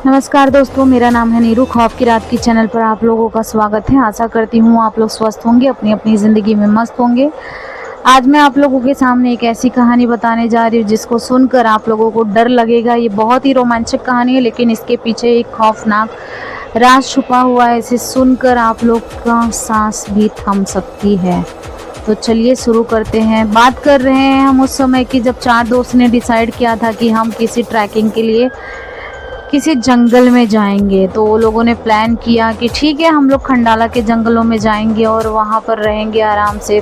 नमस्कार दोस्तों, मेरा नाम है नीरू। खौफ की रात की चैनल पर आप लोगों का स्वागत है। आशा करती हूँ आप लोग स्वस्थ होंगे, अपनी अपनी ज़िंदगी में मस्त होंगे। आज मैं आप लोगों के सामने एक ऐसी कहानी बताने जा रही हूँ जिसको सुनकर आप लोगों को डर लगेगा। ये बहुत ही रोमांचक कहानी है, लेकिन इसके पीछे एक खौफनाक राज छुपा हुआ है। इसे सुनकर आप लोग का सांस भी थम सकती है। तो चलिए शुरू करते हैं। बात कर रहे हैं हम उस समय की जब चार दोस्त ने डिसाइड किया था कि हम किसी ट्रैकिंग के लिए किसी जंगल में जाएंगे। तो वो लोगों ने प्लान किया कि ठीक है, हम लोग खंडाला के जंगलों में जाएंगे और वहाँ पर रहेंगे आराम से।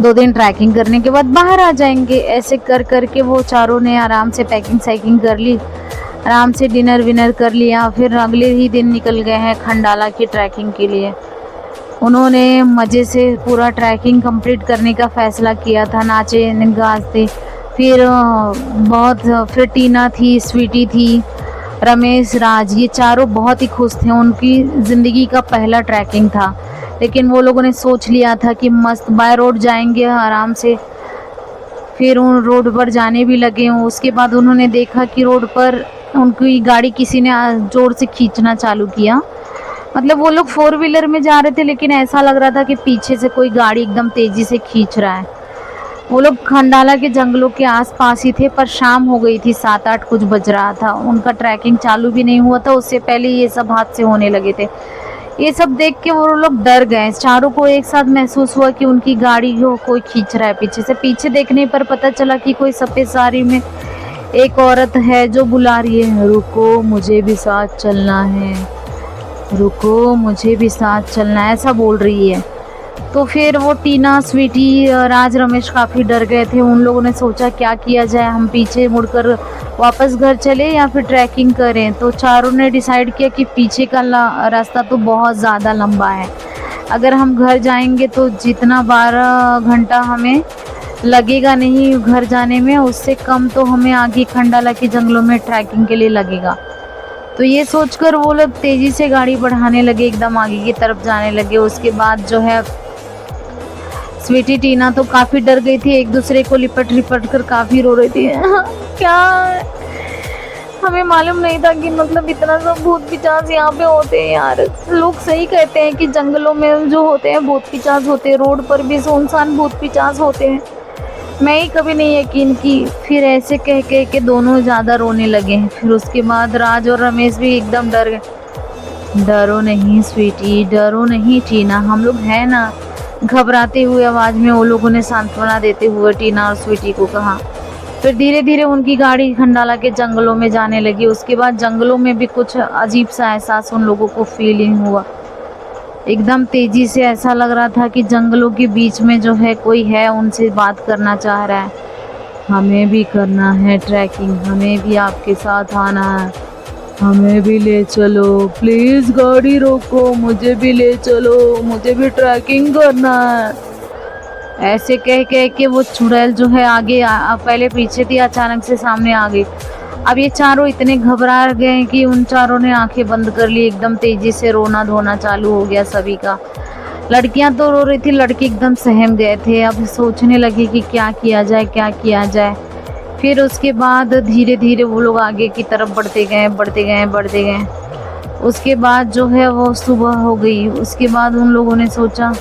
2 दिन ट्रैकिंग करने के बाद बाहर आ जाएंगे। ऐसे कर करके वो चारों ने आराम से पैकिंग सैकिंग कर ली, आराम से डिनर विनर कर लिया। फिर अगले ही दिन निकल गए हैं खंडाला की ट्रैकिंग के लिए। उन्होंने मज़े से पूरा ट्रैकिंग कंप्लीट करने का फ़ैसला किया था। नाचे गाते फिर टीना थी, स्वीटी थी, रमेश, राज, ये चारों बहुत ही खुश थे। उनकी ज़िंदगी का पहला ट्रैकिंग था, लेकिन वो लोगों ने सोच लिया था कि मस्त बाय रोड जाएंगे आराम से। फिर उन रोड पर जाने भी लगे। उसके बाद उन्होंने देखा कि रोड पर उनकी गाड़ी किसी ने ज़ोर से खींचना चालू किया। मतलब वो लोग 4 व्हीलर में जा रहे थे, लेकिन ऐसा लग रहा था कि पीछे से कोई गाड़ी एकदम तेज़ी से खींच रहा है। वो लोग खंडाला के जंगलों के आसपास ही थे, पर शाम हो गई थी, 7-8 कुछ बज रहा था। उनका ट्रैकिंग चालू भी नहीं हुआ था, उससे पहले ये सब हादसे होने लगे थे। ये सब देख के वो लोग डर गए। चारों को एक साथ महसूस हुआ कि उनकी गाड़ी को कोई खींच रहा है पीछे से। पीछे देखने पर पता चला कि कोई सफ़ेद साड़ी में एक औरत है जो बुला रही है, रुको मुझे भी साथ चलना है, रुको मुझे भी साथ चलना है, ऐसा बोल रही है। तो फिर वो टीना, स्वीटी, राज, रमेश काफ़ी डर गए थे। उन लोगों ने सोचा क्या किया जाए, हम पीछे मुड़कर वापस घर चले या फिर ट्रैकिंग करें। तो चारों ने डिसाइड किया कि पीछे का रास्ता तो बहुत ज़्यादा लंबा है। अगर हम घर जाएंगे तो जितना 12 घंटा हमें लगेगा नहीं घर जाने में, उससे कम तो हमें आगे खंडाला के जंगलों में ट्रैकिंग के लिए लगेगा। तो ये सोचकर वो लोग तेज़ी से गाड़ी बढ़ाने लगे, एकदम आगे की तरफ जाने लगे। उसके बाद जो है स्वीटी, टीना तो काफ़ी डर गई थी, एक दूसरे को लिपट लिपट कर काफ़ी रो रही थी। क्या हमें मालूम नहीं था कि मतलब इतना सब भूत पिशाच यहाँ पे होते हैं यार। लोग सही कहते हैं कि जंगलों में जो होते हैं भूत पिशाच होते हैं, रोड पर भी सुनसान भूत पिशाच होते हैं। मैं ही कभी नहीं यकीन की। फिर ऐसे कह कह के दोनों ज़्यादा रोने लगे। फिर उसके बाद राज और रमेश भी एकदम डर गए। डरो नहीं स्वीटी, डरो नहीं टीना, हम लोग हैं ना, घबराते हुए आवाज़ में वो लोगों ने सांत्वना देते हुए टीना और स्वीटी को कहा। फिर धीरे धीरे उनकी गाड़ी खंडाला के जंगलों में जाने लगी। उसके बाद जंगलों में भी कुछ अजीब सा एहसास उन लोगों को फीलिंग हुआ। एकदम तेज़ी से ऐसा लग रहा था कि जंगलों के बीच में जो है कोई है, उनसे बात करना चाह रहा है। हमें भी करना है ट्रैकिंग, हमें भी आपके साथ आना है, हमें भी ले चलो, प्लीज़ गाड़ी रोको, मुझे भी ले चलो, मुझे भी ट्रैकिंग करना है। ऐसे कह कह के वो चुड़ैल जो है आगे पहले पीछे थी, अचानक से सामने आ गई। अब ये चारों इतने घबरा गए कि उन चारों ने आंखें बंद कर ली। एकदम तेज़ी से रोना धोना चालू हो गया सभी का। लड़कियां तो रो रही थी, लड़के एकदम सहम गए थे। अब सोचने लगे कि क्या किया जाए, क्या किया जाए। फिर उसके बाद धीरे धीरे वो लोग आगे की तरफ बढ़ते गए, बढ़ते गए, बढ़ते गए। उसके बाद जो है वो सुबह हो गई। उसके बाद उन लोगों ने सोचा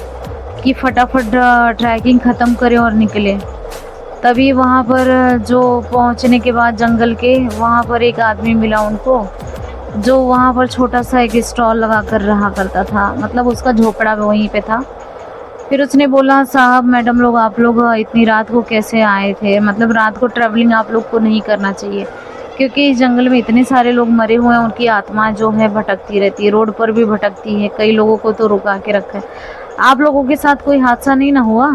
कि फटाफट ट्रैकिंग ख़त्म करें और निकले। तभी वहाँ पर जो पहुँचने के बाद जंगल के वहाँ पर एक आदमी मिला उनको, जो वहाँ पर छोटा सा एक स्टॉल लगा कर रहा करता था। मतलब उसका झोपड़ा वहीं पे था। फिर उसने बोला, साहब मैडम लोग, आप लोग इतनी रात को कैसे आए थे? मतलब रात को ट्रैवलिंग आप लोग को नहीं करना चाहिए, क्योंकि इस जंगल में इतने सारे लोग मरे हुए हैं, उनकी आत्मा जो है भटकती रहती है, रोड पर भी भटकती है। कई लोगों को तो रुका के रखा है। आप लोगों के साथ कोई हादसा नहीं ना हुआ?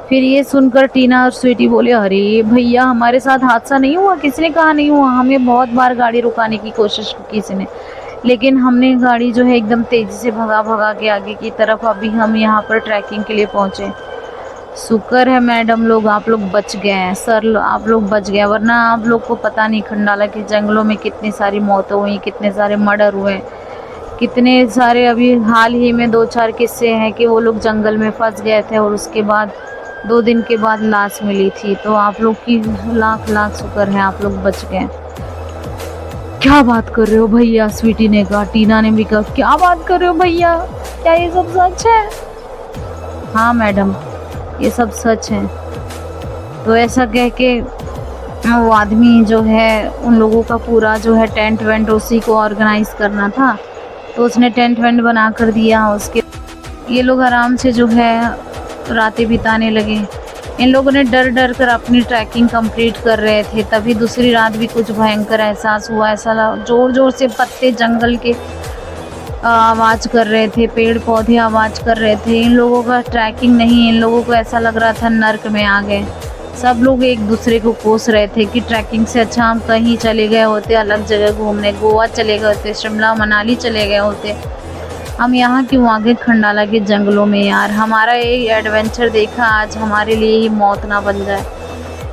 फिर ये सुनकर टीना और स्वीटी बोले, अरे भैया हमारे साथ हादसा नहीं हुआ। किसने कहा नहीं हुआ? हमें बहुत बार गाड़ी रुकाने की कोशिश की किसी ने, लेकिन हमने गाड़ी जो है एकदम तेज़ी से भगा भगा के आगे की तरफ अभी हम यहाँ पर ट्रैकिंग के लिए पहुँचे। शुक्र है मैडम लोग, आप लोग बच गए हैं। सर आप लोग बच गए, वरना आप लोग को पता नहीं खंडाला के जंगलों में कितनी सारी मौतें हुई, कितने सारे मर्डर हुए, कितने सारे अभी हाल ही में 2-4 किस्से हैं कि वो लोग जंगल में फंस गए थे और उसके बाद 2 दिन के बाद लाश मिली थी। तो आप लोग की लाख लाख शुक्र है, आप लोग बच गए। क्या बात कर रहे हो भैया, स्वीटी ने कहा। टीना ने भी कहा क्या बात कर रहे हो भैया, क्या ये सब सच है? हाँ मैडम, ये सब सच है। तो ऐसा कह के वो आदमी जो है उन लोगों का पूरा जो है टेंट वेंट उसी को ऑर्गेनाइज करना था, तो उसने टेंट वेंट बना कर दिया। उसके ये लोग आराम से जो है रातें बिताने लगे। इन लोगों ने डर डर कर अपनी ट्रैकिंग कंप्लीट कर रहे थे, तभी दूसरी रात भी कुछ भयंकर एहसास हुआ। ऐसा जोर जोर से पत्ते जंगल के आवाज़ कर रहे थे, पेड़ पौधे आवाज़ कर रहे थे। इन लोगों का ट्रैकिंग नहीं, इन लोगों को ऐसा लग रहा था नर्क में आ गए। सब लोग एक दूसरे को कोस रहे थे कि ट्रैकिंग से अच्छा हम कहीं चले गए होते, अलग जगह घूमने, गोवा चले गए होते, शिमला मनाली चले गए होते। हम यहाँ क्यों आ गए खंडाला के जंगलों में यार, हमारा एक एडवेंचर देखा आज हमारे लिए ही मौत ना बन जाए।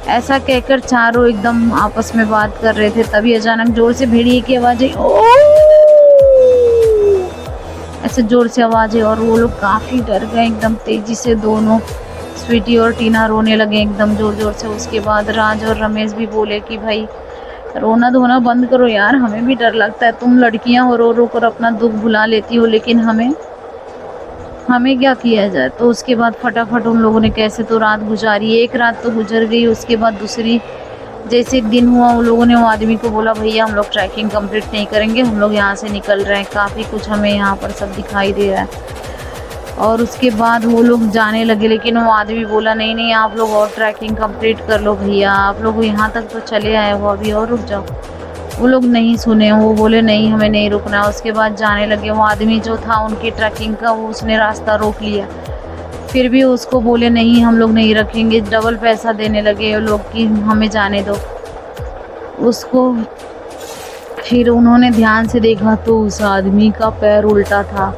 ऐसा कहकर चारों एकदम आपस में बात कर रहे थे, तभी अचानक जोर से भेड़िए की आवाज़ आई। ओ ऐसे जोर से आवाज़ आई और वो लोग काफ़ी डर गए एकदम तेज़ी से। दोनों स्वीटी और टीना रोने लगे एकदम ज़ोर ज़ोर से। उसके बाद राज और रमेश भी बोले कि भाई रोना धोना बंद करो यार, हमें भी डर लगता है। तुम लड़कियां हो, रो रो कर अपना दुख भुला लेती हो, लेकिन हमें क्या किया जाए। तो उसके बाद फटाफट उन लोगों ने कैसे तो रात गुजारी। एक रात तो गुजर गई, उसके बाद दूसरी जैसे दिन हुआ उन लोगों ने वो आदमी को बोला भैया हम लोग ट्रैकिंग कंप्लीट नहीं करेंगे, हम लोग यहाँ से निकल रहे हैं, काफ़ी कुछ हमें यहाँ पर सब दिखाई दे रहा है। और उसके बाद वो लोग जाने लगे, लेकिन वो आदमी बोला नहीं नहीं आप लोग और ट्रैकिंग कंप्लीट कर लो भैया, आप लोग यहाँ तक तो चले आए हो, अभी और रुक जाओ। वो लोग नहीं सुने, वो बोले नहीं हमें नहीं रुकना। उसके बाद जाने लगे। वो आदमी जो था उनकी ट्रैकिंग का, वो उसने रास्ता रोक लिया, फिर भी उसको बोले नहीं हम लोग नहीं रखेंगे, डबल पैसा देने लगे वो लोग कि हमें जाने दो उसको। फिर उन्होंने ध्यान से देखा तो उस आदमी का पैर उल्टा था।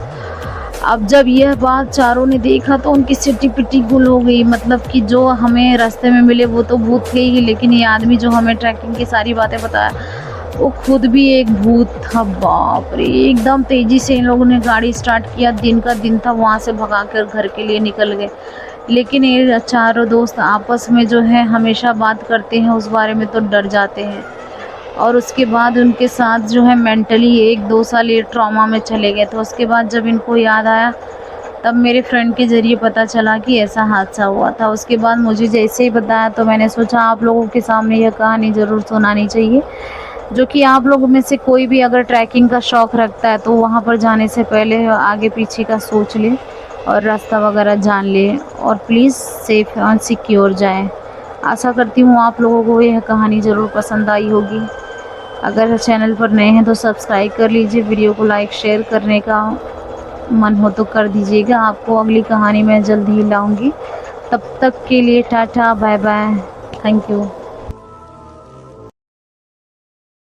अब जब यह बात चारों ने देखा तो उनकी सिटी पिटी गुल हो गई। मतलब कि जो हमें रास्ते में मिले वो तो भूत थे ही, लेकिन ये आदमी जो हमें ट्रैकिंग की सारी बातें बताया वो खुद भी एक भूत था। बाप रे, एकदम तेज़ी से इन लोगों ने गाड़ी स्टार्ट किया। दिन का दिन था, वहाँ से भगा कर घर के लिए निकल गए। लेकिन ये चारों दोस्त आपस में जो है हमेशा बात करते हैं उस बारे में, तो डर जाते हैं। और उसके बाद उनके साथ जो है मेंटली 1-2 साल ये ट्रॉमा में चले गए। तो उसके बाद जब इनको याद आया तब मेरे फ्रेंड के ज़रिए पता चला कि ऐसा हादसा हुआ था। उसके बाद मुझे जैसे ही बताया तो मैंने सोचा आप लोगों के सामने यह कहानी ज़रूर सुनानी चाहिए, जो कि आप लोगों में से कोई भी अगर ट्रैकिंग का शौक़ रखता है तो वहाँ पर जाने से पहले आगे पीछे का सोच ले और रास्ता वगैरह जान ले, और प्लीज़ सेफ़ और सिक्योर जाएँ। आशा करती हूँ आप लोगों को यह कहानी ज़रूर पसंद आई होगी। अगर चैनल पर नए हैं तो सब्सक्राइब कर लीजिए, वीडियो को लाइक शेयर करने का मन हो तो कर दीजिएगा। आपको अगली कहानी मैं जल्द ही लाऊंगी। तब तक के लिए tata bye bye, thank you.